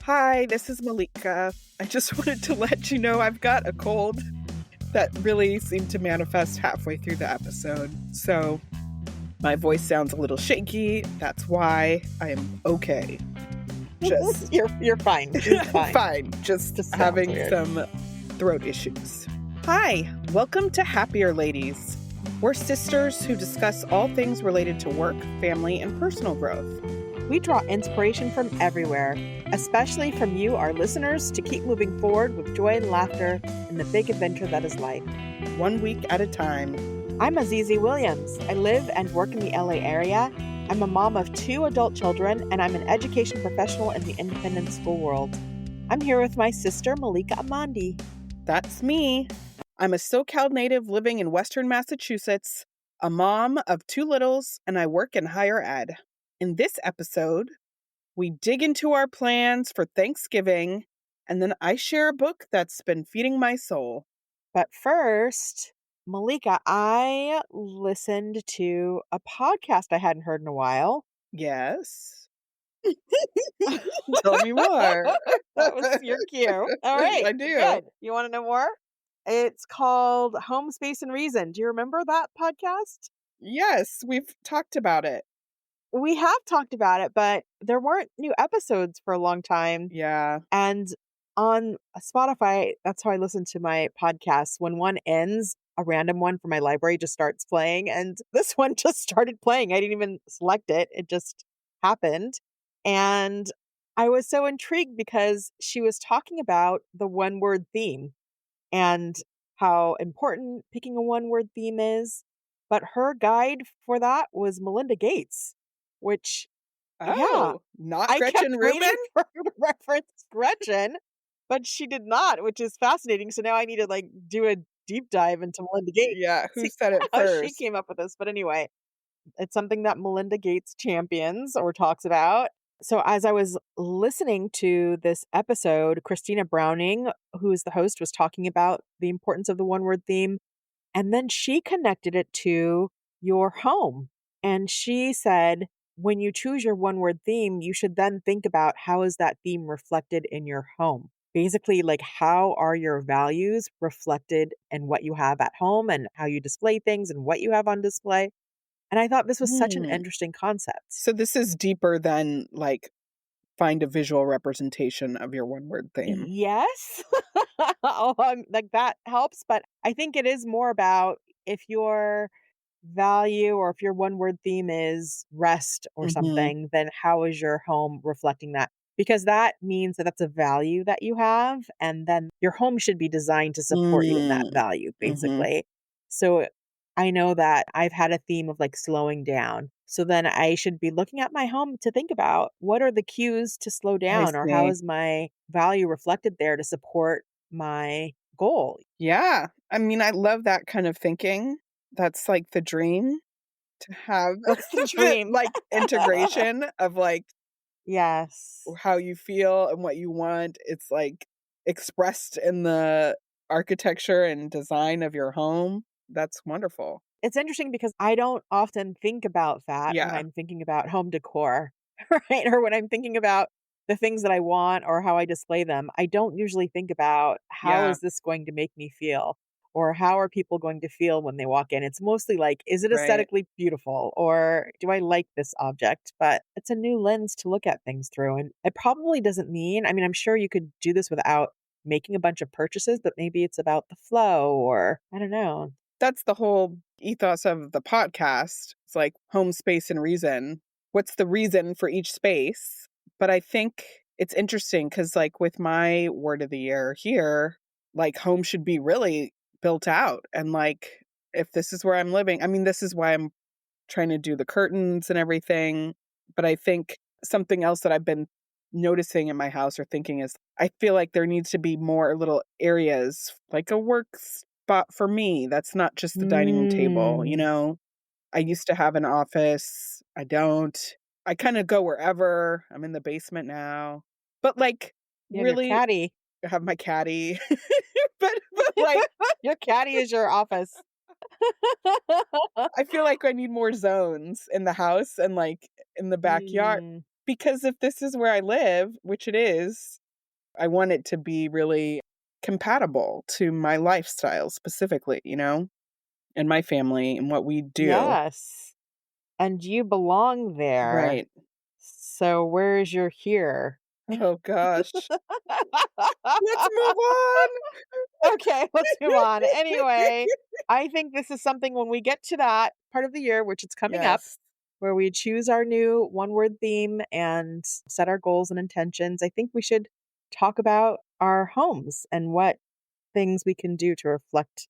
Hi, this is Malika. I just wanted to let you know I've got a cold that really seemed to manifest halfway through the episode. So my voice sounds a little shaky. That's why I am okay. Just You're fine. You're fine. fine. Just having some throat issues. Hi, welcome to Happier Ladies. We're sisters who discuss all things related to work, family, and personal growth. We draw inspiration from everywhere, especially from you, our listeners, to keep moving forward with joy and laughter in the big adventure that is life. 1 week at a time. I'm Azizi Williams. I live and work in the LA area. I'm a mom of 2 adult children, and I'm an education professional in the independent school world. I'm here with my sister, Malika Amandi. That's me. I'm a SoCal native living in Western Massachusetts, a mom of 2 littles, and I work in higher ed. In this episode, we dig into our plans for Thanksgiving, and then I share a book that's been feeding my soul. But first, Malika, I listened to a podcast I hadn't heard in a while. Yes. Tell me more. That was your cue. All right. I do. Good. You want to know more? It's called Home, Space, and Reason. Do you remember that podcast? Yes, we've talked about it. We have talked about it, but there weren't new episodes for a long time. Yeah. And on Spotify, that's how I listen to my podcasts. When one ends, a random one from my library just starts playing. And this one just started playing. I didn't even select it. It just happened. And I was so intrigued because she was talking about the one-word theme and how important picking a one-word theme is. But her guide for that was Melinda Gates, which, not I Gretchen kept Rubin? waiting for her to reference Gretchen, but she did not, which is fascinating. So now I need to do a deep dive into Melinda Gates. Yeah, who See said it how first? she came up with this. But anyway, it's something that Melinda Gates champions or talks about. So as I was listening to this episode, Christina Browning, who is the host, was talking about the importance of the one-word theme. And then she connected it to your home. And she said, when you choose your one-word theme, you should then think about how is that theme reflected in your home. Basically, how are your values reflected in what you have at home and how you display things and what you have on display. And I thought this was such an interesting concept. So this is deeper than find a visual representation of your one-word theme. Yes. That helps. But I think it is more about if your value or if your one-word theme is rest or something, then how is your home reflecting that? Because that means that that's a value that you have. And then your home should be designed to support you in that value, basically. So I know that I've had a theme of slowing down. So then I should be looking at my home to think about what are the cues to slow down or how is my value reflected there to support my goal. Yeah. I mean, I love that kind of thinking. That's the dream to have. That's the dream. Integration of yes, how you feel and what you want. It's expressed in the architecture and design of your home. That's wonderful. It's interesting because I don't often think about that when I'm thinking about home decor, right? Or when I'm thinking about the things that I want or how I display them. I don't usually think about how is this going to make me feel or how are people going to feel when they walk in. It's mostly is it aesthetically beautiful or do I like this object? But it's a new lens to look at things through. And it probably doesn't mean, I'm sure you could do this without making a bunch of purchases, but maybe it's about the flow or I don't know. That's the whole ethos of the podcast. It's home, space, and reason. What's the reason for each space? But I think it's interesting because with my word of the year here, home should be really built out. And if this is where I'm living, this is why I'm trying to do the curtains and everything. But I think something else that I've been noticing in my house or thinking is I feel like there needs to be more little areas, like a work spot for me. That's not just the dining room table, I used to have an office. I don't. I kind of go wherever. I'm in the basement now. But really, your caddy. I have my caddy. but your caddy is your office. I feel like I need more zones in the house and in the backyard. Because if this is where I live, which it is, I want it to be really compatible to my lifestyle specifically, and my family and what we do. Yes. And you belong there. Right. So where's your here? Oh gosh. Let's move on. Okay, let's move on. Anyway, I think this is something when we get to that part of the year, which it's coming up, Yes. where we choose our new one word theme and set our goals and intentions. I think we should talk about our homes and what things we can do to reflect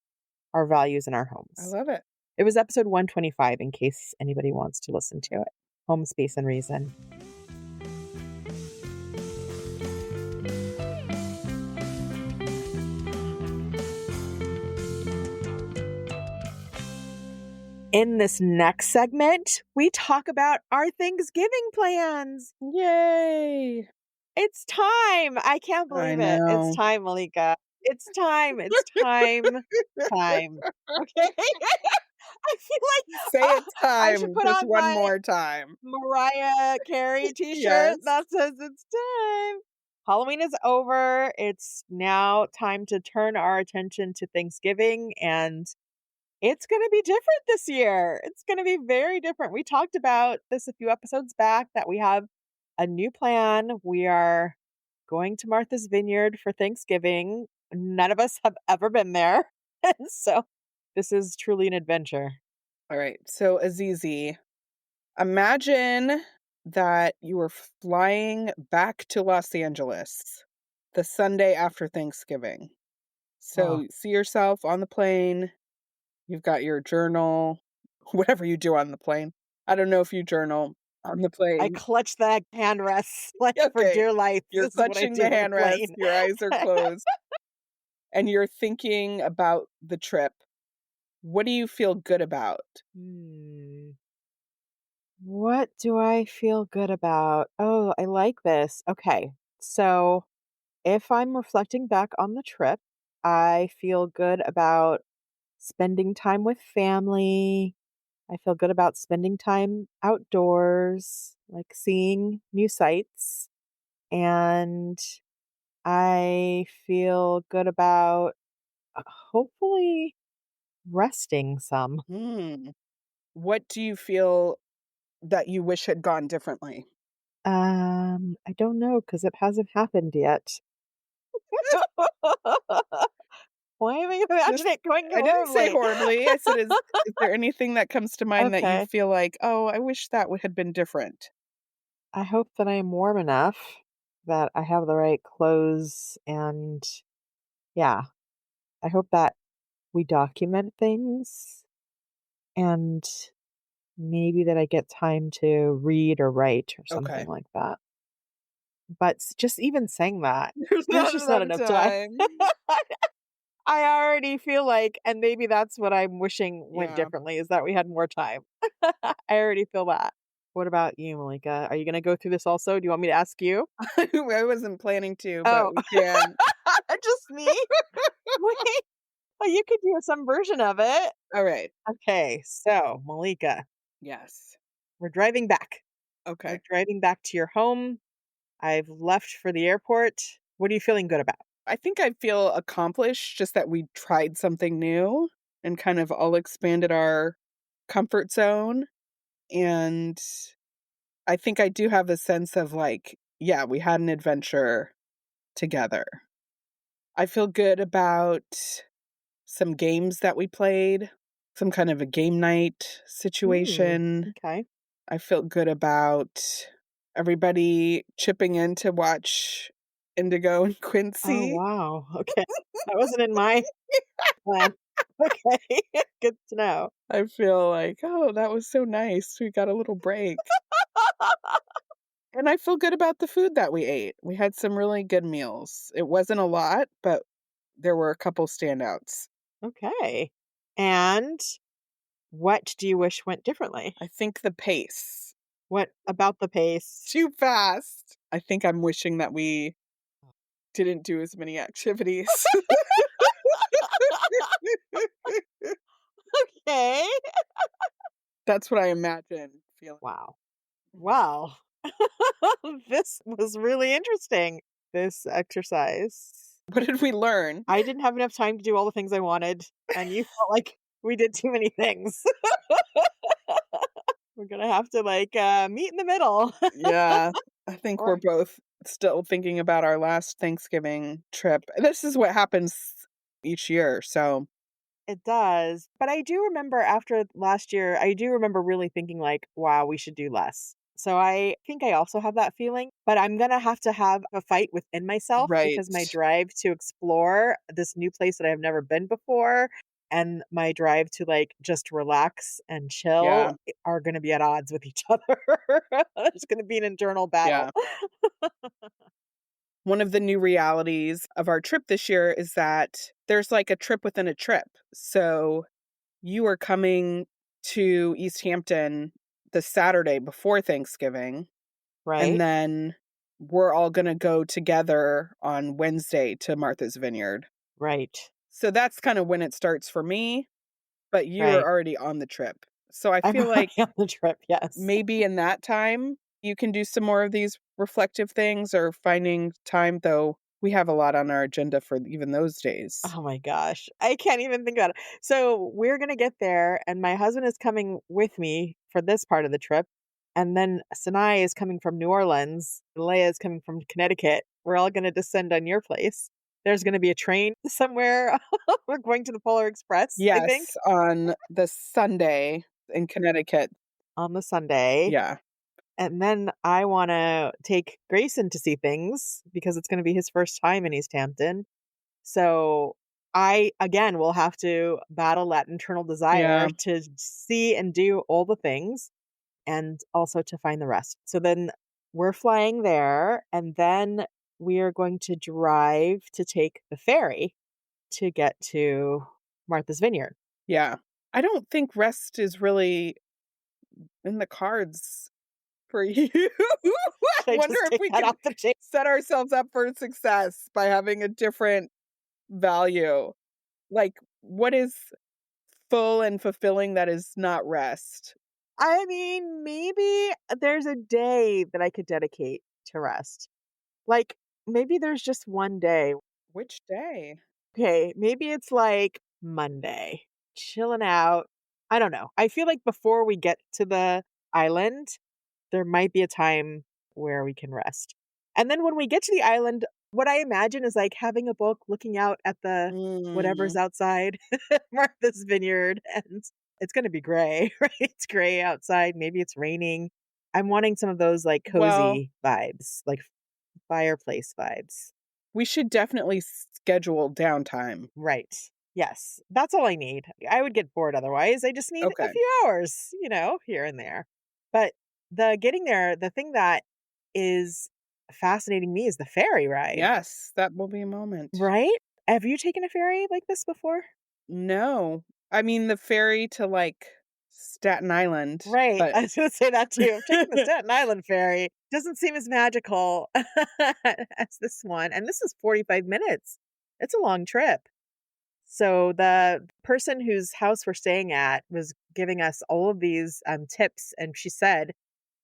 our values in our I homes. love it. It was episode 125 in case anybody wants to listen to it. Home, space, and reason. In this next segment, we talk about our Thanksgiving plans. Yay. It's time. I can't I believe it. It's know. time, Malika. It's time. It's time. Time. Okay. I feel like Say it I should time put just on one my more time. Mariah Carey t-shirt Yes. that says it's time. Halloween is over. It's now time to turn our attention to Thanksgiving, and it's going to be different this year. It's going to be very different. We talked about this a few episodes back that we have a new plan. We are going to Martha's Vineyard for Thanksgiving. None of us have ever been there. And so this is truly an adventure. All right. So, Azizi, imagine that you were flying back to Los Angeles the Sunday after Thanksgiving. So, Oh, you see yourself on the plane. You've got your journal, whatever you do on the plane. I don't know if you journal on the I plane. clutch the handrests like for Okay. dear life. You're This is what I clutching do the on the handrest, plane. your eyes are closed, and you're thinking about the trip. What do you feel good about? Hmm. What do I feel good about? Oh, I like this. Okay. So if I'm reflecting back on the trip, I feel good about spending time with family. I feel good about spending time outdoors, like seeing new sights. And I feel good about hopefully resting some. Hmm. What do you feel that you wish had gone differently? I don't know because it hasn't happened yet. Why am I gonna Just imagine it going I didn't say horribly? horribly. I said, is there anything that comes to mind that you Okay. feel like, "Oh, I wish that had been different?" I hope that I am warm enough, that I have the right clothes, and yeah, I hope that we document things and maybe that I get time to read or write or something Okay. like that. But just even saying that, There's there's not just not enough enough time. time. I already feel like, and maybe that's what I'm wishing went Yeah. differently, is that we had more time. I already feel that. What about you, Malika? Are you gonna go through this also? Do you want me to ask you? I wasn't planning to, but Oh, we can. just me? Wait, well, you could do some version of it. All right. Okay, so Malika, Yes. we're driving back. We're Okay. driving back to your home. I've left for the airport. What are you feeling good about? I think I feel accomplished just that we tried something new and kind of all expanded our comfort zone. And I think I do have a sense of like, yeah, we had an adventure together. I feel good about some games that we played, some kind of a game night Hmm. situation. Okay. I feel good about everybody chipping in to watch Indigo and Oh, Quincy. wow. Okay. That wasn't in my plan. Okay. Good to know. I feel like, oh, that was so nice. We got a little break. And I feel good about the food that we ate. We had some really good meals. It wasn't a lot, but there were a couple standouts. Okay. And what do you wish went differently? I think the pace, What about the pace? too fast. I think I'm wishing that we didn't do as many activities. Okay. That's what I imagine feeling. Wow. Wow. This was really interesting, this exercise. What did we learn? I didn't have enough time to do all the things I wanted, and you felt like we did too many things. We're gonna have to, like, meet in the middle. Yeah, I think we're Or both still thinking about our last Thanksgiving trip. This is what happens each year, so it does, but I do remember after last year, I do remember really thinking like, "Wow, we should do less." So I think I also have that feeling, but I'm gonna have to have a fight within myself because my right. drive to explore this new place that I've never been before and my drive to, like, just relax and chill Yeah, are gonna be at odds with each other. There's gonna be an internal battle. yeah. One of the new realities of our trip this year is that there's like a trip within a trip. So you are coming to East Hampton the Saturday before Thanksgiving, and Right? then we're all gonna go together on Wednesday to Martha's Vineyard. Right. So that's kind of when it starts for me, but you are Right. already on the trip. So I I'm feel already like on the trip, yes. maybe in that time you can do some more of these reflective things or finding time, though we have a lot on our agenda for even those days. Oh my gosh. I can't even think about it. So we're gonna get there, and my husband is coming with me for this part of the trip. And then Sinai is coming from New Orleans. Leia is coming from Connecticut. We're all gonna descend on your place. There's gonna be a train somewhere. We're going to the Polar Express, I think, Yes, on the Sunday in Connecticut. on the Sunday. Yeah. And then I wanna take Grayson to see things because it's gonna be his first time in East Hampton. So I, again, will have to battle that internal Yeah. desire to see and do all the things and also to find the rest. So then we're flying there and then we are going to drive to take the ferry to get to Martha's Vineyard. Yeah. I don't think rest is really in the cards for you. I Should I wonder just if take we that can off the table? set ourselves up for success by having a different value. Like, what is full and fulfilling that is not rest? I mean, maybe there's a day that I could dedicate to rest. Like, maybe there's just one day. Which day? Okay, maybe it's like Monday, chilling out. I don't know. I feel like before we get to the island, there might be a time where we can rest. And then when we get to the island, what I imagine is like having a book, looking out at the whatever's Mm, outside Martha's Vineyard, and it's going to be gray, right? It's gray outside. Maybe it's raining. I'm wanting some of those like well, cozy vibes, like fireplace vibes. we should definitely schedule downtime. Right. Yes. That's all I need. I would get bored otherwise. I just need a Okay. few hours, here and there. But the getting there, the thing that is fascinating me is the ferry ride, Yes, that will be a moment. right? Have you taken a ferry like this before? No. I mean, the ferry to, like, Staten Island, Right. but I was going to say that too. I've taken the Staten Island ferry. Doesn't seem as magical as this one. And this is 45 minutes. It's a long trip. So the person whose house we're staying at was giving us all of these tips, and she said,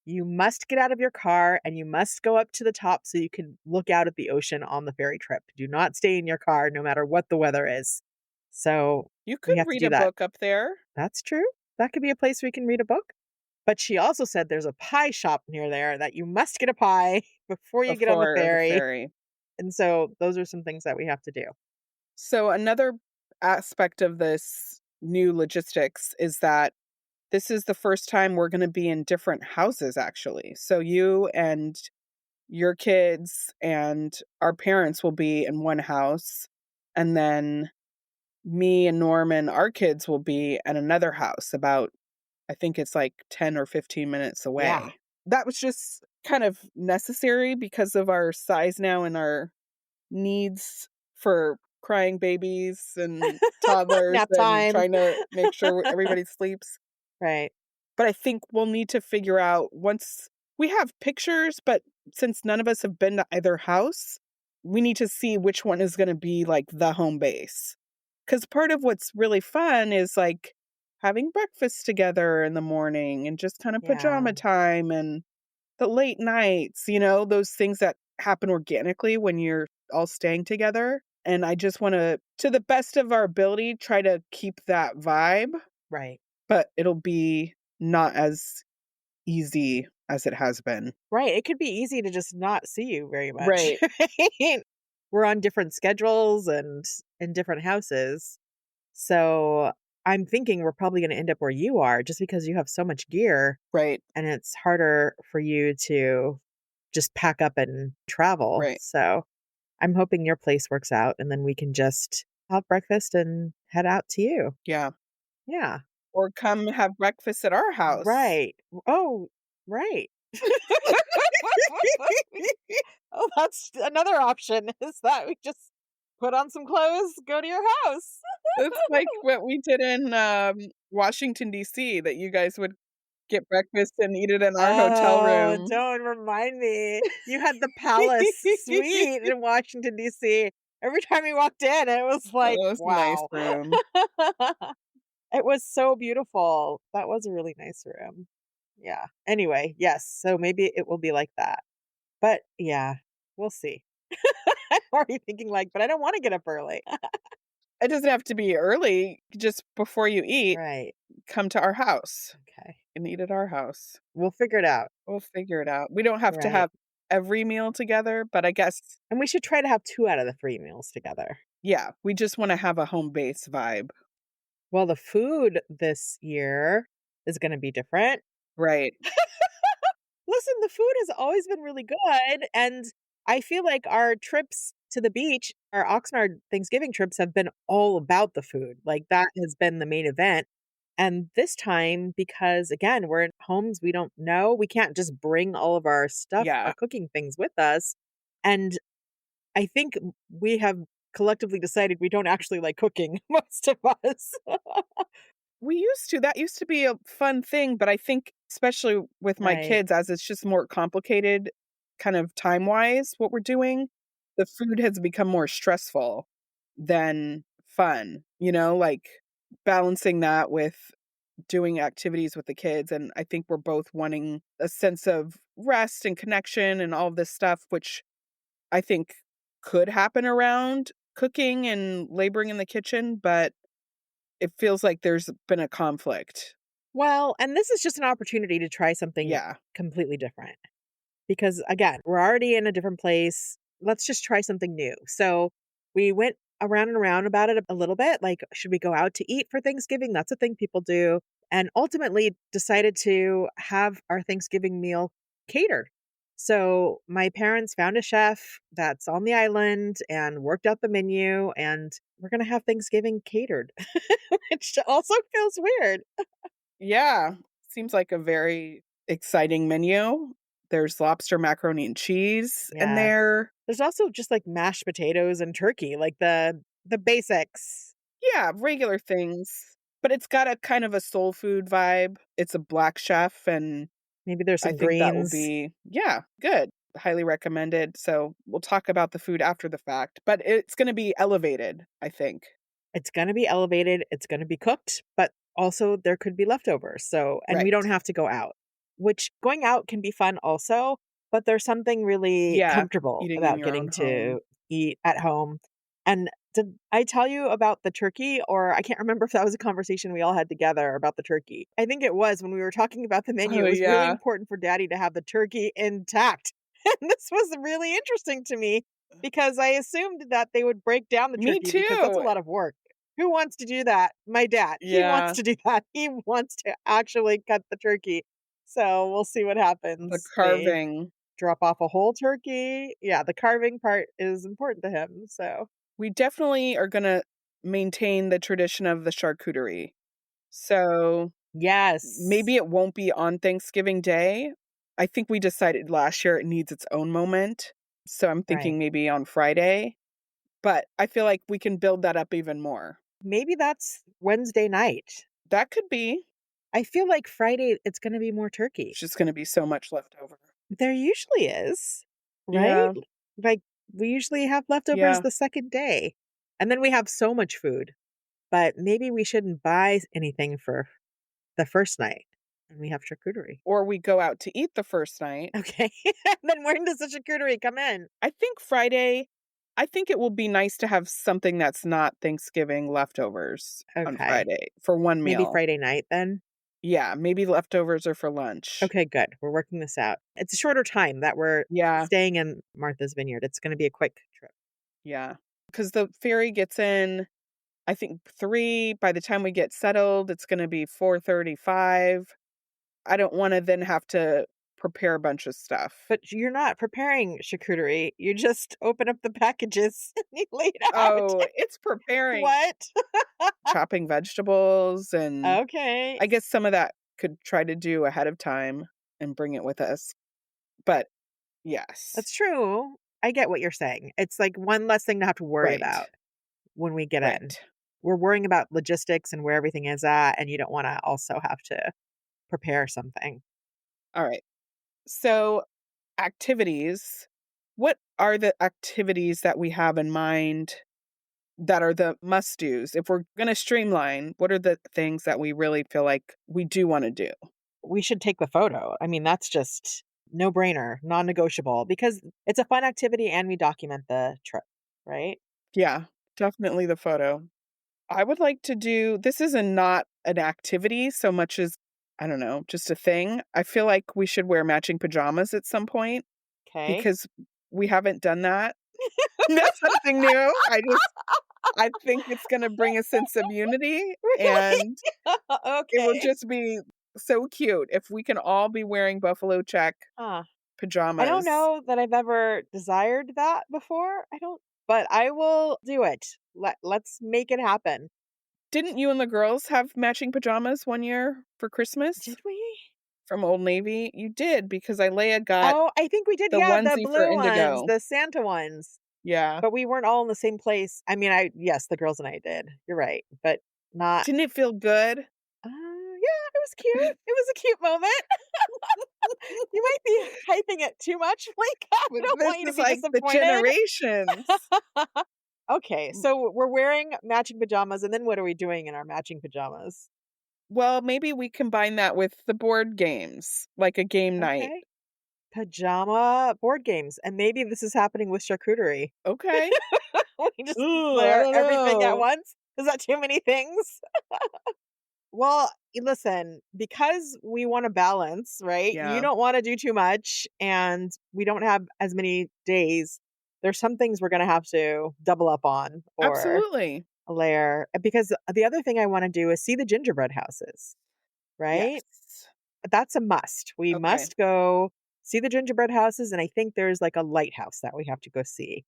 "You must get out of your car and you must go up to the top so you can look out at the ocean on the ferry trip. Do not stay in your car, no matter what the weather is." So you we could have to read do a that. book up there. That's true. That could be a place we can read a book. But she also said there's a pie shop near there that you must get a pie before you get on the Before the ferry. ferry. And so those are some things that we have to do. So another aspect of this new logistics is that this is the first time we're gonna be in different houses, actually. So you and your kids and our parents will be in one house, and then me and Norman, our kids will be at another house about, I think it's like 10 or 15 minutes Yeah. away. That was just kind of necessary because of our size now and our needs for crying babies and toddlers Nap and time. trying to make sure everybody sleeps. Right. But I think we'll need to figure out once we have pictures, but since none of us have been to either house, we need to see which one is going to be like the home base. Because part of what's really fun is like having breakfast together in the morning and just kind of Yeah. pajama time and the late nights, those things that happen organically when you're all staying together. And I just want to the best of our ability, try to keep that vibe, Right. but it'll be not as easy as it has been. Right. It could be easy to just not see you very much. Right. Right? We're on different schedules and in different houses. So I'm thinking we're probably going to end up where you are just because you have so much gear Right. and it's harder for you to just pack up and travel. Right. So I'm hoping your place works out and then we can just have breakfast and head out to you. Yeah. Yeah. Or come have breakfast at our house. Right. Oh, right. Oh, that's another option is that we just put on some clothes, go to your house. It's like what we did in Washington, D.C., that you guys would get breakfast and eat it in our hotel Oh, room. don't remind me. You had the palace suite in Washington, D.C. Every time you walked in, it was like, Oh, it's a nice wow. room. It was so beautiful. That was a really nice room. Yeah. Anyway, yes. So maybe it will be like that. But yeah, we'll see. I'm already thinking like, but I don't want to get up early. It doesn't have to be early, just before you eat, Right. come to our house Okay. and eat at our house. We'll figure it out. We'll figure it out. We don't have to Right. have every meal together, but I guess, And we should try to have 2 out of the 3 meals together. yeah, we just wanna have a home base vibe. Well, the food this year is gonna be different. Right. Listen, the food has always been really good, and I feel like our trips to the beach, our Oxnard Thanksgiving trips have been all about the food. Like, that has been the main event. And this time, because again, we're in homes we don't know, we can't just bring all of our stuff, our Yeah. cooking things with us. And I think we have collectively decided we don't actually like cooking, most of us. We used to. That used to be a fun thing, but I think especially with my Right. kids, as it's just more complicated kind of time-wise what we're doing, the food has become more stressful than fun, like balancing that with doing activities with the kids. And I think we're both wanting a sense of rest and connection and all of this stuff, which I think could happen around cooking and laboring in the kitchen, but it feels like there's been a conflict. Well, and this is just an opportunity to try something Yeah. completely different. Because again, we're already in a different place. Let's just try something new. So we went around and around about it a little bit. Like, should we go out to eat for Thanksgiving? That's a thing people do. And ultimately decided to have our Thanksgiving meal catered. So my parents found a chef that's on the island and worked out the menu, and we're going to have Thanksgiving catered, which also feels weird. Yeah. Seems like a very exciting menu. There's lobster macaroni and cheese in Yeah. there. There's also just like mashed potatoes and turkey, like the basics. Yeah, regular things. But it's got a kind of a soul food vibe. It's a black chef, and Maybe there's I some think that will greens. be, yeah, good. Highly recommended. So we'll talk about the food after the fact, but it's going to be elevated, I think. It's gonna be elevated, it's gonna be cooked, but also there could be leftovers. So and we don't Right. have to go out, which going out can be fun also, but there's something really Yeah. comfortable Eating in about your own getting home. to eat at home. And did I tell you about the turkey? Or I can't remember if that was a conversation we all had together about the turkey. I think it was when we were talking about the menu. Oh, It was really yeah. important for daddy to have the turkey intact. And this was really interesting to me because I assumed that they would break down the Me turkey because that's a too. lot of work. Who wants to do that? My dad. He wants Yeah. to do that. He wants to actually cut the turkey. So we'll see what The happens. They carving. drop off a whole turkey. Yeah, the carving part is important to him. So, We definitely are going to maintain the tradition of the charcuterie. So maybe yes. it won't be on Thanksgiving Day. I think we decided last year it needs its own moment. So I'm thinking Right. maybe on Friday, but I feel like we can build that up even more. Maybe that's Wednesday night. That could be. I feel like Friday it's going to be more It's turkey. just going to be so much left over. There usually is, right? Yeah. Like we usually have leftovers Yeah. the second day. And then we have so much food. But maybe we shouldn't buy anything for the first night. And we have charcuterie. or we go out to eat the first night. Okay. Then when does the charcuterie come in? I think Friday, I think it will be nice to have something that's not Thanksgiving leftovers on Okay. Friday for one Maybe meal. Friday night then? Yeah, maybe leftovers are for lunch. Okay, good. We're working this out. It's a shorter time that we're Yeah, staying in Martha's Vineyard. It's going to be a quick trip. yeah. Because the ferry gets in, I think 3. By the time we get settled, it's gonna be 4:35. I don't wanna then have to prepare a bunch of stuff. But you're not preparing charcuterie. You just open up the packages and you lay it out. Oh, it's preparing, What? chopping vegetables, and Okay. I guess some of that could try to do ahead of time and bring it with us. But yes. That's true. I get what you're saying. It's like one less thing to have to worry Right, about when we get in. right. We're worrying about logistics and where everything is at, and you don't want to also have to prepare something. Alright. So, activities. What are the activities that we have in mind that are the must-dos? If we're gonna streamline, what are the things that we really feel like we do wanna do? We should take the photo. I mean, that's just no brainer, non negotiable because it's a fun activity and we document the trip, right? Yeah, definitely the photo. I would like to do this is not an activity so much as, I don't know, just a thing. I feel like we should wear matching pajamas at some point Okay. because we haven't done that. That's something new. I think it's gonna bring a sense of unity, Really? and it will Okay. just be so cute if we can all be wearing buffalo check Huh. I don't pajamas. know that I've ever desired that before. I don't, but I will do it. Let's make it happen. Didn't you and the girls have matching pajamas one year for Christmas Did we? from Old Navy? You did because Leia got Oh, I think we did. the Yeah, the onesie for blue ones, Indigo. the Santa ones. Yeah. But we weren't all in the same place. I mean, yes, the girls and I did. You're right, but not. Didn't it feel good? Yeah, it was cute. It was a cute moment. You might be hyping it too much, like, I But don't this want you to is be like the disappointed. generations. Okay, so we're wearing matching pajamas, and then what are we doing in our matching pajamas? Well, maybe we combine that with the board games, like a game night. Okay. Pajama board games, and maybe this is happening with charcuterie. Okay. We just Ooh, I declare don't everything at know. once? Is that too many things? Well, listen, because we want to balance, right? You Yeah, don't want to do too much, and we don't have as many days. There's some things we're going to have to double up on or absolutely. a layer. Because the other thing I want to do is see the gingerbread houses, right? Yes. That's a must. We Okay. must go see the gingerbread houses. And I think there's like a lighthouse that we have to go see.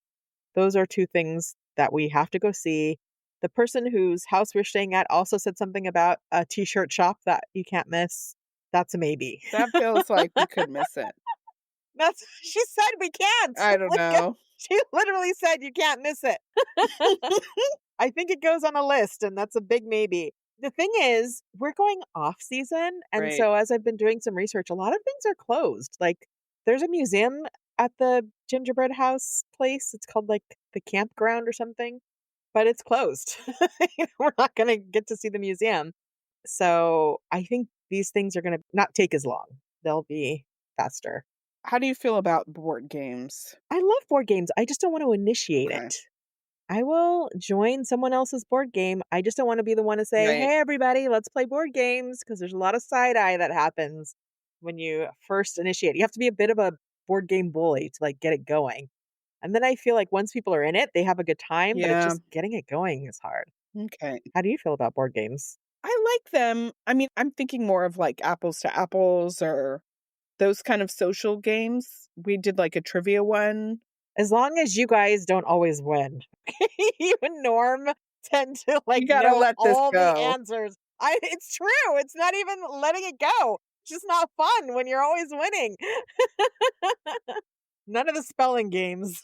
Those are two things that we have to go see. The person whose house we're staying at also said something about a t-shirt shop that you can't miss. That's a maybe. That feels like we could miss it. That's she said we can't. I don't Like know. she literally said you can't miss it. I think it goes on a list and that's a big maybe. The thing is, we're going off season and Right. so as I've been doing some research, a lot of things are closed. Like there's a museum at the gingerbread house place. It's called like the campground or something, but it's closed. We're not going to get to see the museum. So I think these things are going to not take as long. They'll be faster. How do you feel about board games? I love board games. I just don't want to initiate Okay. it. I will join someone else's board game. I just don't want to be the one to say, Right. "Hey, everybody, let's play board games." Because there's a lot of side eye that happens when you first initiate. You have to be a bit of a board game bully to like get it going. And then I feel like once people are in it, they have a good time, but it's Yeah. just getting it going is hard. Okay. How do you feel about board games? I like them. I mean, I'm thinking more of like apples to apples or those kind of social games. We did like a trivia one. As long as you guys don't always win. You and Norm tend to, We like, gotta know let this all the go. answers. I It's true, it's not even letting it go. It's just not fun when you're always winning. None of the spelling games.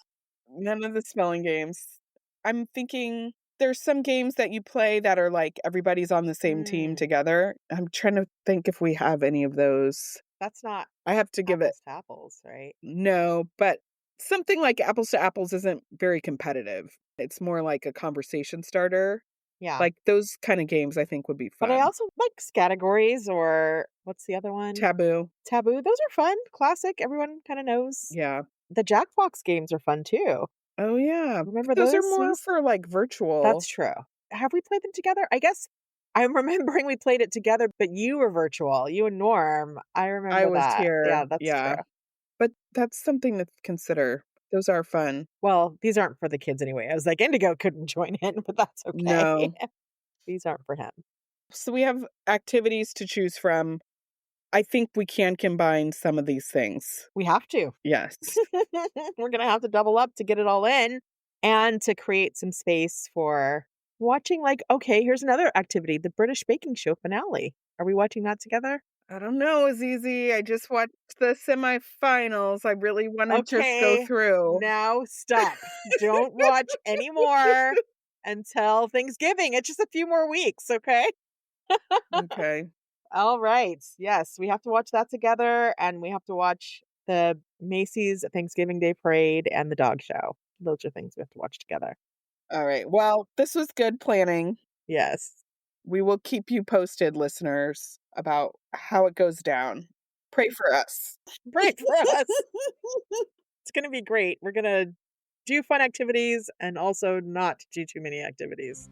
None of the spelling games. I'm thinking there's some games that you play that are like everybody's on the same team Mm, together. I'm trying to think if we have any of those. that's not I have to give it apples to apples, right? no, but something like apples to apples isn't very competitive. It's more like a conversation starter. Yeah. Like, those kinda games I think would be But I fun. also like categories or what's the other one? Taboo. Taboo. Those are fun. Classic. Everyone kind of knows. Yeah. The Jackbox games are fun too. Oh, yeah. Remember Those are those? more for, like, That's virtual. true. Have we played them together? I guess I'm remembering we played it together, but you were virtual. You and Norm. I I remember was that. Yeah, here. that's true. Yeah. But that's something to consider. Those are fun. Well, these aren't for the kids anyway. I was like, Indigo couldn't join in, but that's okay. No. These aren't for him. So we have activities to choose from. I think we can combine some of these things. We have to. Yes. We're going to have to double up to get it all in and to create some space for watching. Like, okay, here's another activity, the British Baking Show finale. Are we watching that together? I don't know, Azizi. I just watched the semifinals. I really want to just go Okay, through. now stop. Don't watch anymore until Thanksgiving. It's just a few more weeks, okay? Okay. All right. Yes, we have to watch that together and we have to watch the Macy's Thanksgiving Day Parade and the dog show. Those are things we have to watch together. All right. Well, this was good planning. Yes. We will keep you posted, listeners, about how it goes down. Pray for us. Pray for us. It's going to be great. We're going to do fun activities and also not do too many activities.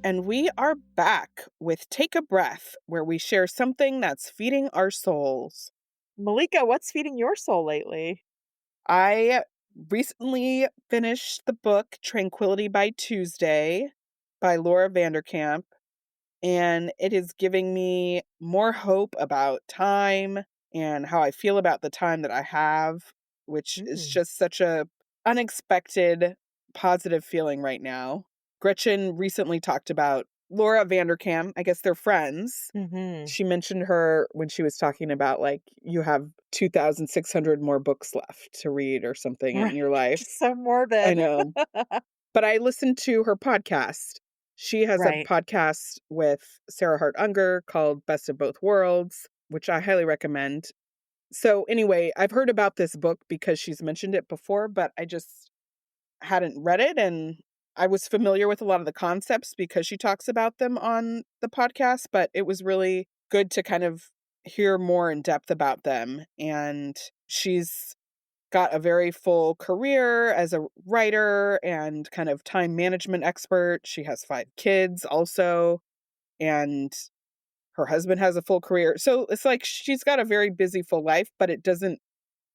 And we are back with Take a Breath, where we share something that's feeding our souls. Malika, what's feeding your soul lately? I recently finished the book Tranquility by Tuesday by Laura Vanderkamp, and it is giving me more hope about time and how I feel about the time that I have, which is Mm. just such a unexpected positive feeling right now. Gretchen recently talked about Laura Vanderkam. I guess they're friends. Mm-hmm. She mentioned her when she was talking about, like, you have 2,600 more books left to read or something in Right. your life. So I morbid. know. But I listened to her podcast. She has a Right. podcast with Sarah Hart Unger called Best of Both Worlds, which I highly recommend. So anyway, I've heard about this book because she's mentioned it before, but I just hadn't read it, and I was familiar with a lot of the concepts because she talks about them on the podcast, but it was really good to kind of hear more in depth about them. And she's got a very full career as a writer and kind of time management expert. She has 5 kids also, and her husband has a full career. So it's like she's got a very busy, full life, but it doesn't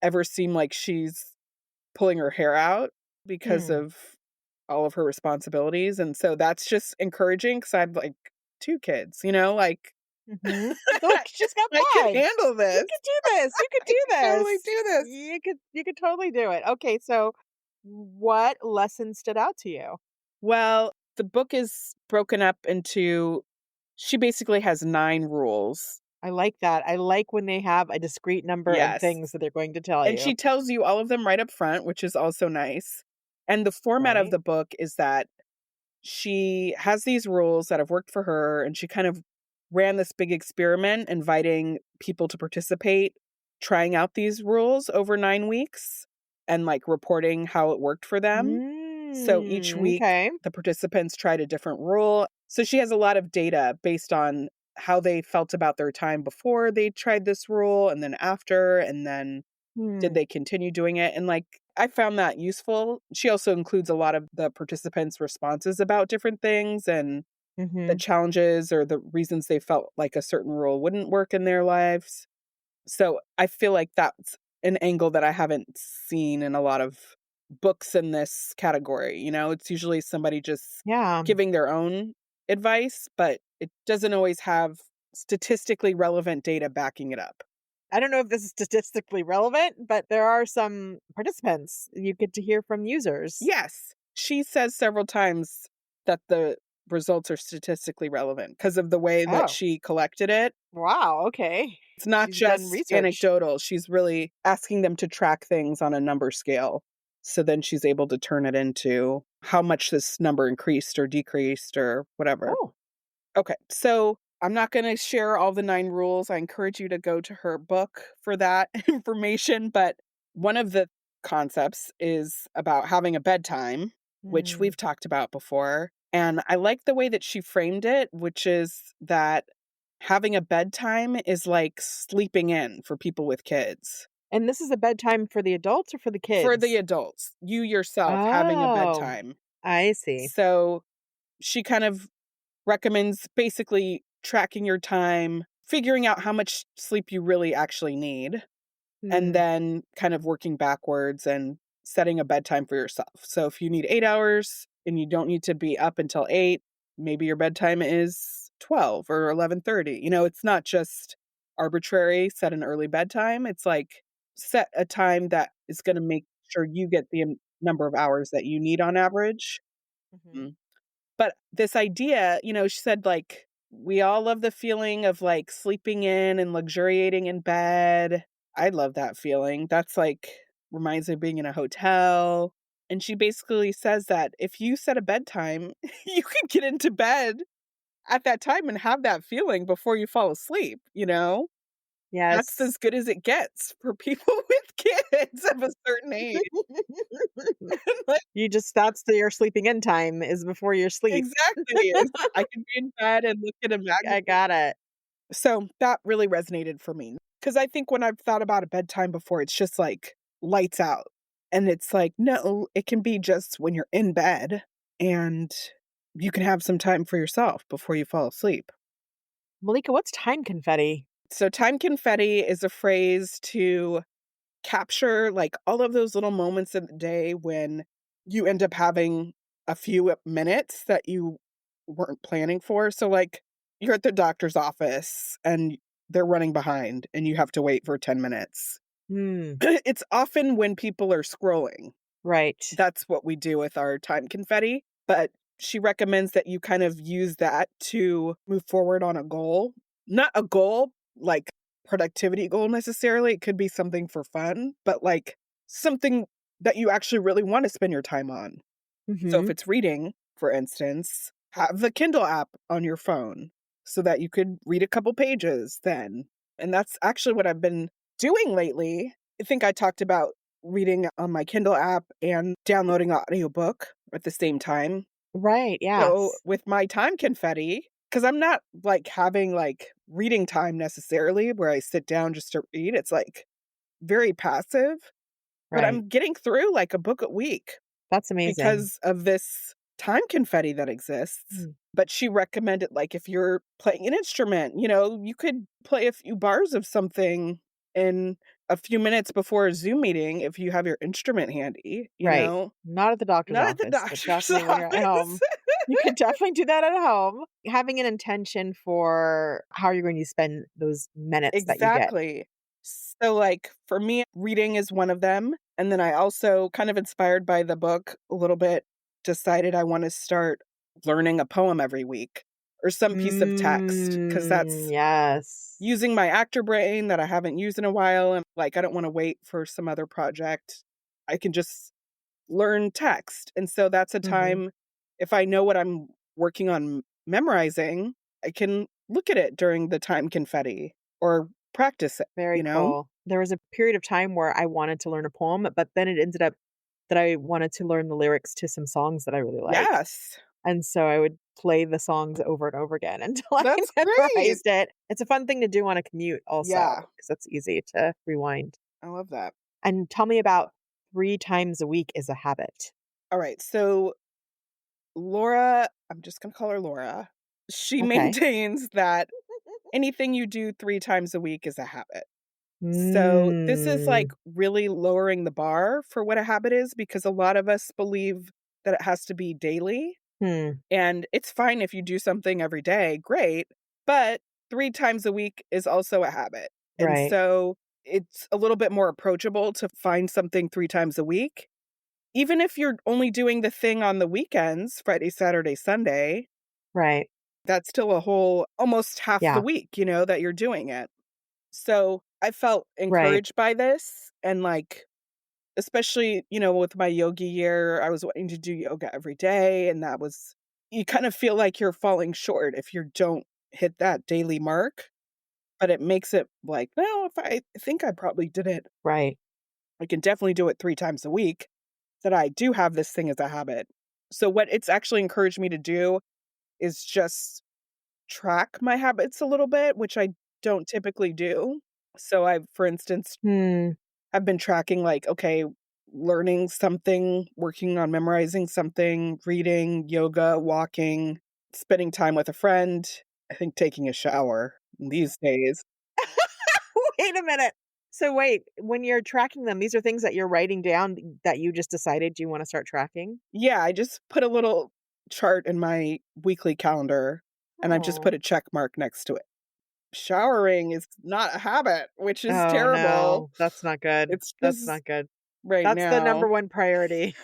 ever seem like she's pulling her hair out because Hmm. of all of her responsibilities. And so that's just encouraging because I have like 2 kids, like Mm-hmm. Look, she's got I can 5. handle You this. could do this. You could I do can this. totally do this. You could totally do it. Okay, so what lesson stood out to you? Well, the book is broken up into, she basically has 9 rules. I like that. I like when they have a discrete number of Yes. things that they're going to tell And you. she tells you all of them right up front, which is also nice. And the format of Right. the book is that she has these rules that have worked for her, and she kind of ran this big experiment inviting people to participate, trying out these rules over 9 weeks and like reporting how it worked for them. So each week Okay. the participants tried a different rule. So she has a lot of data based on how they felt about their time before they tried this rule and then after, and then did Hmm. they continue doing it? And like, I found that useful. She also includes a lot of the participants' responses about different things and the Mm-hmm. challenges or the reasons they felt like a certain rule wouldn't work in their lives. So I feel like that's an angle that I haven't seen in a lot of books in this category. It's usually somebody just Yeah. giving their own advice, but it doesn't always have statistically relevant data backing it up. I don't know if this is statistically relevant, but there are some participants you get to hear from users. Yes. She says several times that the results are statistically relevant because of the way that Oh, she collected it. wow. Okay. It's not She's done just research. anecdotal. She's really asking them to track things on a number scale. So then she's able to turn it into how much this number increased or decreased or whatever. Oh, Okay, so I'm not going to share all the 9 rules. I encourage you to go to her book for that information. But one of the concepts is about having a bedtime, which Mm. we've talked about before. And I like the way that she framed it, which is that having a bedtime is like sleeping in for people with kids. And this is a bedtime for the adults or for the For the kids? adults, you yourself having a Oh, bedtime. I see. So she kind of recommends basically tracking your time, figuring out how much sleep you really actually need, and Hmm. then kind of working backwards and setting a bedtime for yourself. So if you need 8 hours and you don't need to be up until 8, maybe your bedtime is 12 or 11:30. It's not just arbitrary, set an early bedtime. It's like set a time that is going to make sure you get the number of hours that you need on average. Mhm. Mm. But this idea, she said, like, we all love the feeling of, like, sleeping in and luxuriating in bed. I love that feeling. That's, like, reminds me of being in a hotel. And she basically says that if you set a bedtime, you can get into bed at that time and have that feeling before you fall asleep, you know? That's Yes. as good as it gets for people with kids of a certain age. Like, You just that's your sleeping in time is before your sleep. exactly. I can be in bed and look at a I magazine. got it. So, that really resonated for me, because I think when I've thought about a bedtime before, it's just, like, lights out, and it's like, no, it can be just when you're in bed, and you can have some time for yourself before you fall asleep. Malika, what's time confetti? So, time confetti is a phrase to capture, like, all of those little moments in the day when you end up having a few minutes that you weren't planning for. So, like, you're at the doctor's office and they're running behind and you have to wait for 10 minutes. Hmm. It's often when people are scrolling. Right. That's what we do with our time confetti, but she recommends that you kind of use that to move forward on a goal. Not a goal, like productivity goal necessarily, it could be something for fun, but, like, something that you actually really wanna spend your time on. So if Mhm. it's reading, for instance, have the Kindle app on your phone so that you could read a couple pages then. And that's actually what I've been doing lately. I think I talked about reading on my Kindle app and downloading an audiobook at the same time. Right, So yes. with my time confetti, because I'm not like having like reading time necessarily where I sit down just to read. It's like very passive, but Right. I'm getting through like a book a week That's amazing. because of this time confetti that exists. Mm. But she recommended, like, if you're playing an instrument, you could play a few bars of something in a few minutes before a Zoom meeting if you have your instrument handy, Right. Not at the doctor's Not at the office, but doctor's definitely when you're at office. home. You could definitely do that at home. Having an intention for how you're going to spend those minutes that you get. Exactly. So, like, for me, reading is one of them. And then I also, kind of inspired by the book a little bit, decided I want to start learning a poem every week or some piece of text because Mm, that's yes. using my actor brain that I haven't used in a while. And like, I don't want to wait for some other project. I can just learn text. And so that's a Mhm. time, if I know what I'm working on memorizing, I can look at it during the time confetti or practice it, Very you know? cool. There was a period of time where I wanted to learn a poem, but then it ended up that I wanted to learn the lyrics to some songs that I really liked. Yes. And so I would play the songs over and over again until I That's great. memorized it. It's a fun thing to do on a commute also, Yeah. because it's easy to rewind. I love that. And tell me about 3 times a week is a habit. All right. So Laura, I'm just going to call her Laura. She Okay. maintains that anything you do 3 times a week is a habit. So, this is, Mm. like, really lowering the bar for what a habit is because a lot of us believe that it has to be daily, Hmm. and it's fine if you do something every day, great, but 3 times a week is also a habit, and Right. so it's a little bit more approachable to find something 3 times a week. Even if you're only doing the thing on the weekends, Friday, Saturday, Sunday, Right. that's still a whole almost half the Yeah. week, that you're doing it. So, I felt Right. encouraged by this and, like, especially, with my yogi year, I was wanting to do yoga every day, and that was you kind of feel like you're falling short if you don't hit that daily mark, but it makes it like, well, if I think I probably did it, Right. I can definitely do it 3 times a week, that I do have this thing as a habit. So what it's actually encouraged me to do is just track my habits a little bit, which I don't typically do. So I've, for instance, Hmm. I've been tracking like, okay, learning something, working on memorizing something, reading, yoga, walking, spending time with a friend, I think taking a shower these days. Wait a minute. So wait, when you're tracking them, these are things that you're writing down that you just decided you wanna start tracking? Yeah, I just put a little chart in my weekly calendar and I've just Oh. put a check mark next to it. Showering is not a habit, which is Oh, terrible. no. That's not good. It's That's just not good. right That's the number now. 1 priority.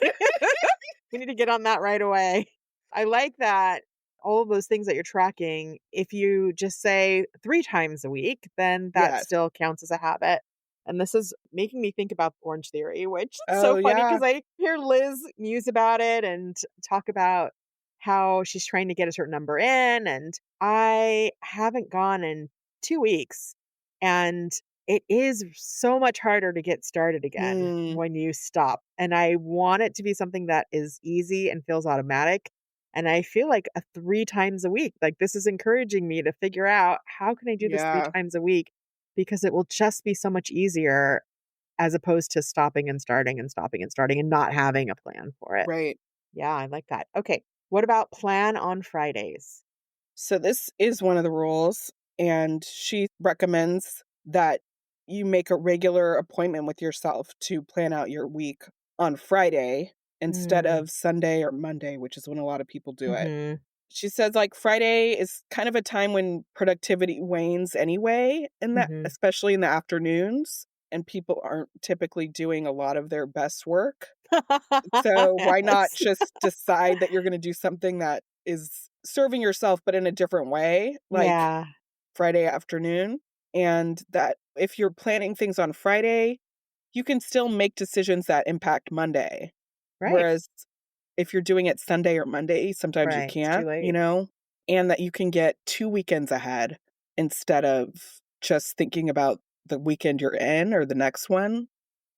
We need to get on that right away. I like that all of those things that you're tracking, if you just say 3 times a week, then that Yes. still counts as a habit. And this is making me think about Orange Theory, which is so Oh, funny yeah. because I hear Liz muse about it and talk about how she's trying to get a certain number in. And I haven't gone in 2 weeks. And it is so much harder to get started again Mm, when you stop, and I want it to be something that is easy and feels automatic, and I feel like a 3 times a week, like, this is encouraging me to figure out how can I do this 3 yeah, times a week, because it will just be so much easier as opposed to stopping and starting and stopping and starting and not having a plan for it. right. Yeah, I like that. Okay, what about plan on Fridays? So this is one of the rules, and she recommends that you make a regular appointment with yourself to plan out your week on Friday instead Mm, of Sunday or Monday, which is when a lot of people do it. mhm, She says like Friday is kind of a time when productivity wanes anyway, in that mhm. especially in the afternoons, and people aren't typically doing a lot of their best work. So why not Yes. just decide that you're gonna do something that is serving yourself, but in a different way, like Yeah, Friday afternoon, and that if you're planning things on Friday, you can still make decisions that impact Monday. right, Whereas if you're doing it Sunday or Monday, sometimes you right, it's too can't, late. and that you can get 2 weekends ahead instead of just thinking about the weekend you're in or the next one.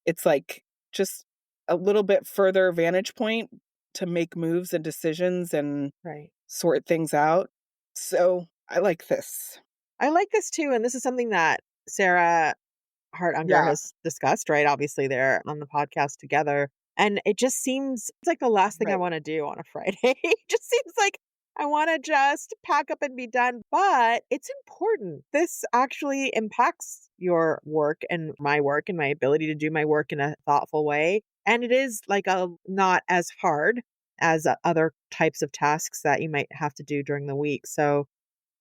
It's like just a little bit further vantage point to make moves and decisions and Right. sort things out. So, I like this. I like this too, and this is something that Sarah Hart Unger Yeah, has discussed, right? Obviously, they're on the podcast together. And it just seems it's like the last thing I right. want to do on a Friday. It just seems like I want to just pack up and be done. But it's important. This actually impacts your work and my ability to do my work in a thoughtful way. And it is like a not as hard as other types of tasks that you might have to do during the week. So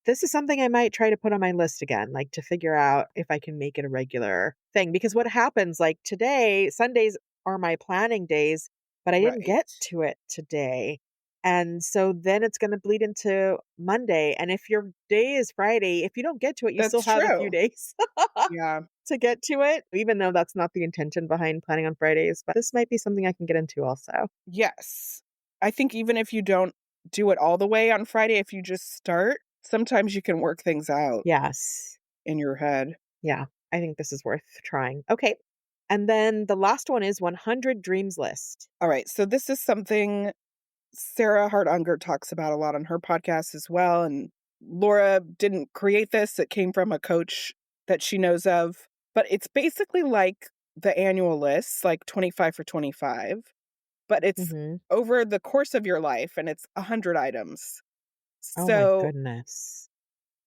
this is something I might try to put on my list again, like to figure out if I can make it a regular thing. Because what happens, like today, Sundays are my planning days, but I didn't Right. get to it today. And so then it's going to bleed into Monday. And if your day is Friday, if you don't get to it, you still That's have a few true. days Yeah. to get to it, even though that's not the intention behind planning on Fridays. But this might be something I can get into also. Yes. I think even if you don't do it all the way on Friday, if you just start, sometimes you can work things out Yes. in your head. Yeah, I think this is worth trying. Okay. And then the last one is 100 dreams list. Alright, so this is something Sarah Hart Unger talks about a lot on her podcast as well, and Laura didn't create this, it came from a coach that she knows of, but it's basically like the annual list, like 25 for 25, but it's Mhm. over the course of your life, and it's 100 items. Oh my So, goodness.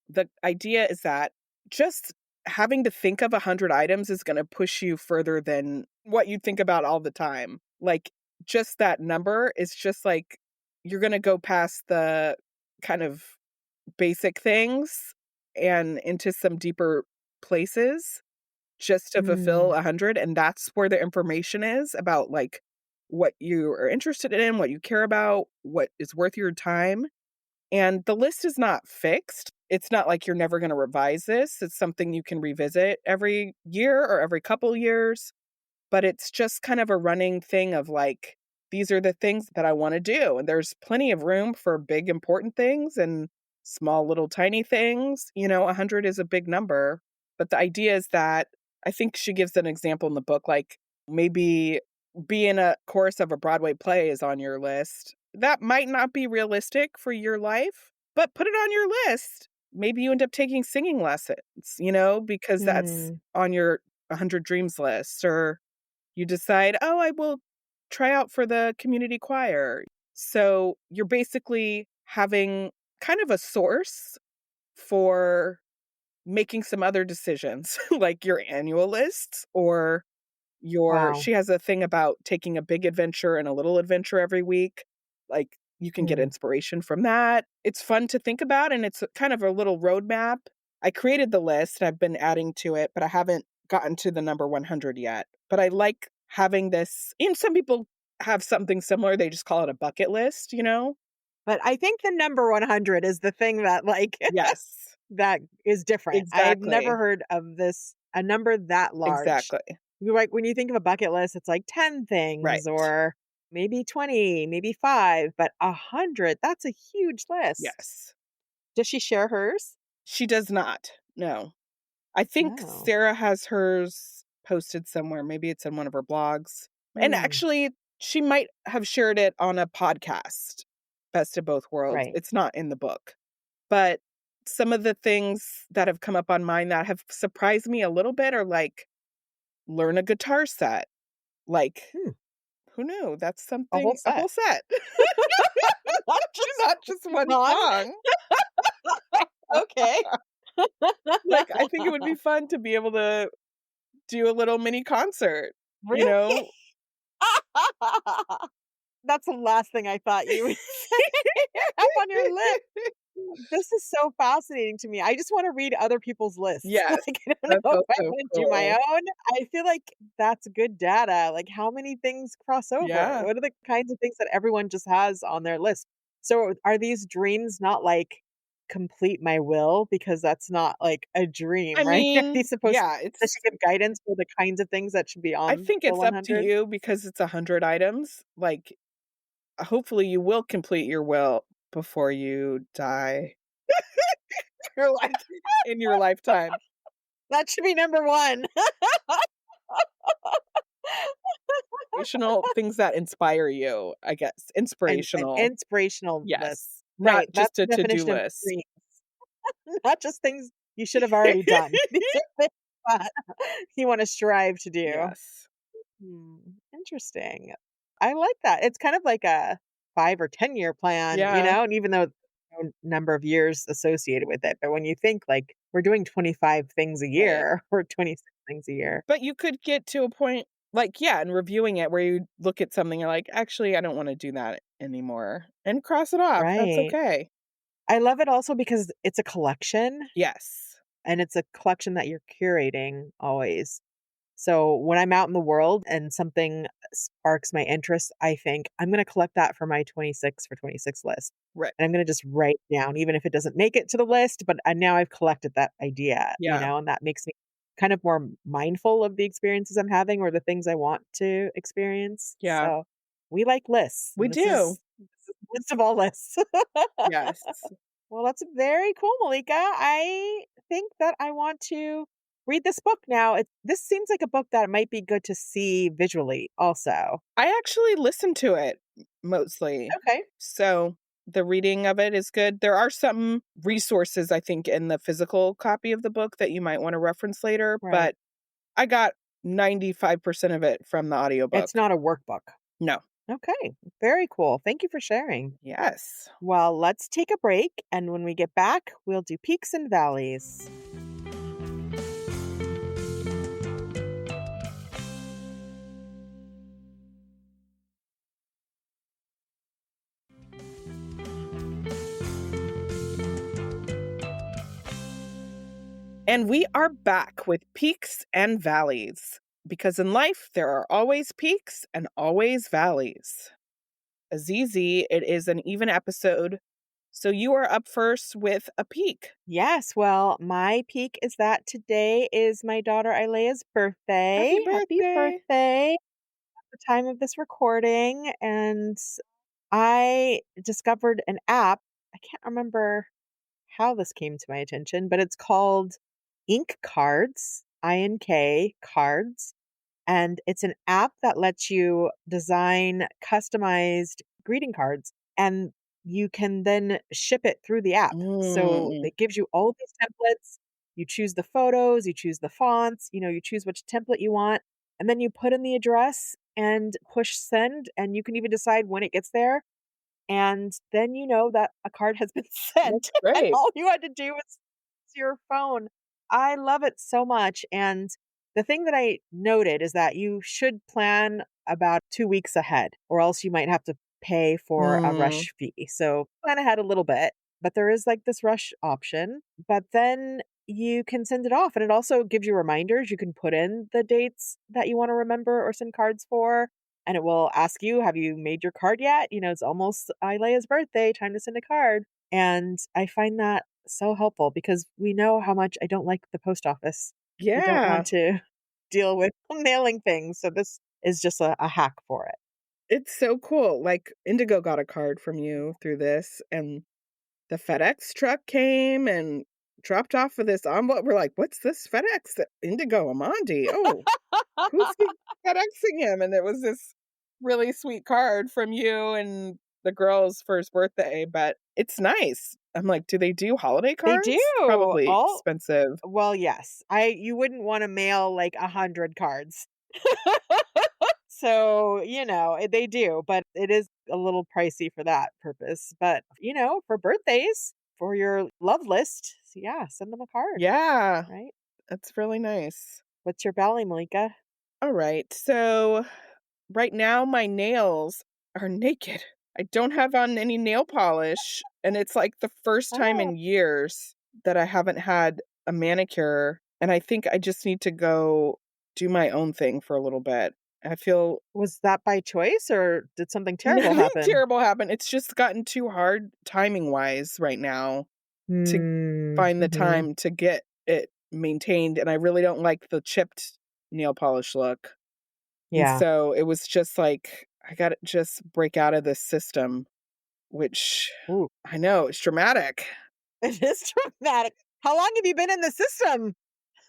the idea is that just having to think of 100 items is gonna push you further than what you think about all the time. Like, just that number is just like you're gonna go past the kind of basic things and into some deeper places just to fulfill Mm, 100, and that's where the information is about, like, what you are interested in, what you care about, what is worth your time. And the list is not fixed. It's not like you're never gonna revise this. It's something you can revisit every year or every couple years, but it's just kind of a running thing of like, these are the things that I want to do. And there's plenty of room for big, important things and small, little, tiny things. 100 is a big number. But the idea is that I think she gives an example in the book, like maybe be in a chorus of a Broadway play is on your list. That might not be realistic for your life, but put it on your list. Maybe you end up taking singing lessons, because that's Mm. on your 100 dreams list, or you decide, oh, I will try out for the community choir. So you're basically having kind of a source for making some other decisions, like your annual lists, or Wow. she has a thing about taking a big adventure and a little adventure every week. Like, you can get Mm. inspiration from that. It's fun to think about, and it's kind of a little roadmap. I created the list, and I've been adding to it, but I haven't gotten to the number 100 yet. But I like having this, and some people have something similar, they just call it a bucket list? But I think the number 100 is the thing that, like, Yes, that is different. I've never exactly, heard of a number that large. exactly. You're like, when you think of a bucket list, it's like 10 things Right, or maybe 20, maybe 5, but 100, that's a huge list. yes. Does she share hers? She does not, no. I think Oh. Sarah has hers posted somewhere. Maybe it's in one of her blogs. And Hmm. actually, she might have shared it on a podcast, Best of Both Worlds. Right. It's not in the book. But some of the things that have come up on mine that have surprised me a little bit are like learn a guitar set. Like, Hmm. who knew? That's A whole a set. whole set. Not just Not just one one. song. Okay. Like, I think it would be fun to be able to do a little mini concert, you Really? know? That's the last thing I thought you would say up on your list. This is so fascinating to me. I just wanna read other people's lists. Yes, Like, I don't that's know if I also wanna do my cool. own. I feel like that's good data. Like, how many things cross over? Yeah. What are the kinds of things that everyone just has on their list? So, are these dreams not like complete my will? Because that's not like a I dream, right? Are mean, these supposed yeah, does she give guidance for the kinds of things that should be I on think the it's up to 100? you because it's 100 items. Like, hopefully you will complete your will before you die. Or, like, in your lifetime. That should be number 1. Inspirational things that inspire you, I guess. An Inspirational. inspirational list. Yes. Right, Not that's just a the to-do definition of list. dream, not just things you should have already done. These are things that you wanna strive to do. Yes. Hmm, interesting. I like that. It's kind of like a 5 or 10-year plan, Yeah, and even though no number of years associated with it, but when you think, like, we're doing 25 things a right. year or 26 things a year. But you could get to a point, like, yeah, and reviewing it where you look at something, you're like, "Actually, I don't wanna do that anymore," and cross it off, that's Right. okay. I love it also because it's a collection, Yes. and it's a collection that you're curating always. So when I'm out in the world and something sparks my interest, I think I'm going to collect that for my 26 for 26 list. Right. And I'm going to just write down, even if it doesn't make it to the list, but now I've collected that idea, Yeah. and that makes me kind of more mindful of the experiences I'm having or the things I want to experience. Yeah. So we like lists, We and do. this is the list of all lists. Yes. Well, that's very cool, Malika. I think that I want to read this book now. This seems like a book that might be good to see visually also. I actually listen to it mostly. Okay. So, the reading of it is good. There are some resources, I think, in the physical copy of the book that you might wanna reference later, Right. but I got 95% of it from the It's audiobook. not a workbook. No. Okay. Very cool. Thank you for sharing. Yes. Well, let's take a break. And when we get back, we'll do peaks and valleys. And we are back with peaks and valleys, because in life there are always peaks and always valleys. Azizi, it is an even episode, so you are up first with a peak. Yes. Well, my peak is that today is my daughter Ilea's Happy birthday. Happy birthday. birthday. the time of this recording, and I discovered an app. I can't remember how this came to my attention, but it's called Ink Cards, INK cards. And it's an app that lets you design customized greeting cards and you can then ship it through the app. So Mm, it gives you all these templates. You choose the photos, you choose the fonts, you choose which template you want, and then you put in the address and push send. And you can even decide when it gets there. And then you know that a card has been that's sent, and great. all you had to do was use your phone. I love it so much, and the thing that I noted is that you should plan about 2 weeks ahead, or else you might have to pay for a Mm, rush fee. So, plan ahead a little bit, but there is, like, this rush option, but then you can send it off, and it also gives you reminders. You can put in the dates that you wanna remember or send cards for, and it will ask you, "Have you made your card yet?" It's almost Ilea's birthday, time to send a card. And I find that so helpful because we know how much I don't like the post office. I don't yeah, want to deal with mailing things. So this is just a hack for it. it's so cool. Like, Indigo got a card from you through this, and the FedEx truck came and dropped off of this envelope. We're like, "What's this FedEx? Indigo Amandi. Oh, who's he FedExing him?" And it was this really sweet card from you and the girl's first birthday, but it's nice. I'm like, "Do they do holiday They do. cards?" Probably All expensive. well, yes. I You wouldn't want to mail like 100 cards. So, they do, but it is a little pricey for that purpose. But, for birthdays, for your love list, yeah, send them a card, Yeah, right? that's really nice. What's your valley, Malika? Alright, so right now my nails are naked. I don't have on any nail polish, and it's, like, the first time Oh, in years that I haven't had a manicure, and I think I just need to go do my own thing for a little bit. I feel was that by choice or did something terrible nothing happen? terrible happened, it's just gotten too hard timing-wise right now to find the Mhm. time to get it maintained, and I really don't like the chipped nail polish look. And Yeah. so it was just like, I gotta just break out of this system, which Ooh, I know, it's dramatic. it is traumatic. How long have you been in the system?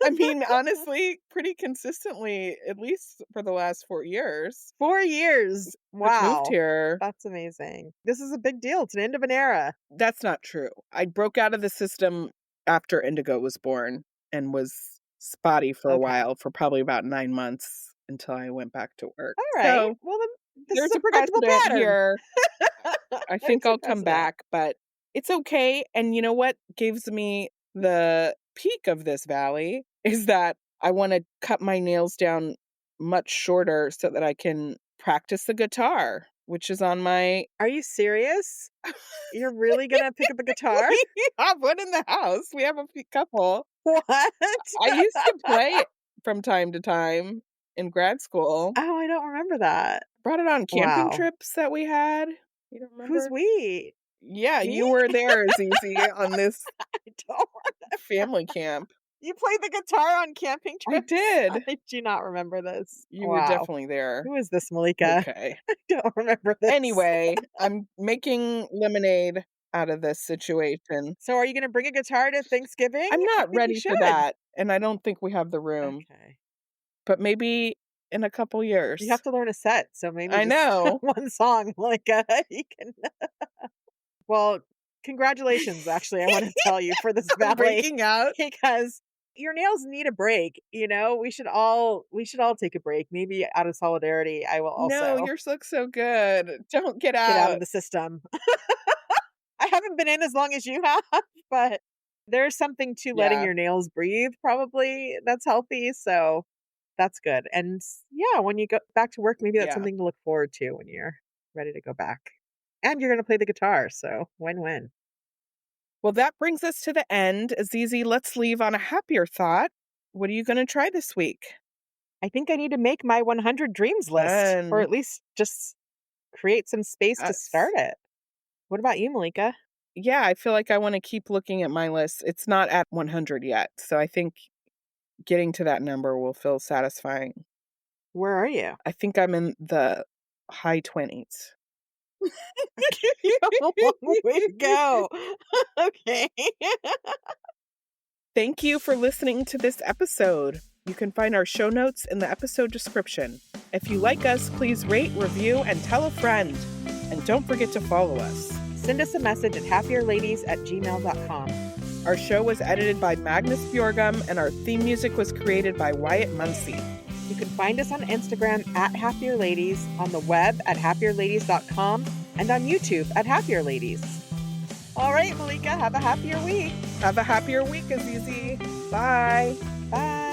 I mean, honestly, pretty consistently, at least for the last 4 years, 4 years. just moved Wow. here. That's amazing. This is a big deal. It's an end of an era. That's not true. I broke out of the system after Indigo was born and was spotty for a Okay. while, for probably about 9 months until I went back to work. All right. So, Well, then this is there's a a predictable precedent pattern. here. I think There's a I'll come precedent. back, but it's okay, and you know what gives me the peak of this valley is that I wanna cut my nails down much shorter so that I can practice the guitar, which is on my Are you serious? You're really gonna pick up a guitar? we have one in the house, we have a few couple. What? I used to play it from time to time in grad school. Oh, I don't remember that. Brought it on camping Wow. trips that we had. You don't Who's remember? we? Yeah, Me? you were there, Zizi, on this I don't. family camp. You played the guitar on camping I trips? did. I do not remember this. You were Wow. definitely there. Who is this, Malika? Okay. I don't remember this. Anyway, I'm making lemonade out of this situation. So are you gonna bring a guitar to Thanksgiving? I'm I not think you ready for should. that, and I don't think we have the room, Okay. but maybe in a couple You have years. to learn a set, so maybe I just know. one song, Malika, you can well, congratulations, actually, I wanna tell you for this I'm ballet breaking out. because your nails need a break, we should all take a break. Maybe out of solidarity, I will No, also yours look so good. Don't get get out of out. the system. I haven't been in as long as you have, but there's something to letting Yeah, your nails breathe probably that's healthy, so that's good, and yeah, when you go back to work, maybe that's yeah. something to look forward to when you're ready to go back. And you're gonna play the guitar, so win-win. Well, that brings us to the end. Azizi, let's leave on a happier thought. What are you gonna try this week? I think I need to make my 100 dreams list, or Fun. at least just create some space to Yes. start it. What about you, Malika? Yeah, I feel like I wanna keep looking at my list. It's not at 100 yet, so I think getting to that number will feel satisfying. Where are you? I think I'm in the high 20s. You have a long way to go. Okay. Thank you for listening to this episode. You can find our show notes in the episode description. If you like us, please rate, review, and tell a friend. And don't forget to follow us. Send us a message at happierladies@gmail.com. Our show was edited by Magnus Bjorgum, and our theme music was created by Wyatt Muncie. You can find us on Instagram at happierladies, on the web at happierladies.com, and on YouTube at happierladies. All right, Malika, have a happier week. Have a happier week, Azizi. Bye. Bye.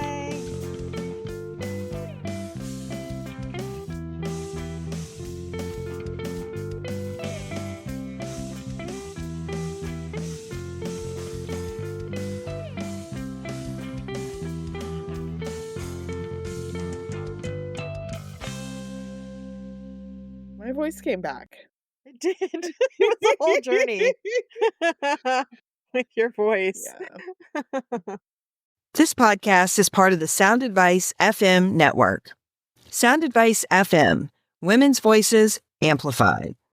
My voice came back. It did. It was a whole journey with your voice. Yeah. This podcast is part of the Sound Advice FM network. Sound Advice FM, women's voices amplified.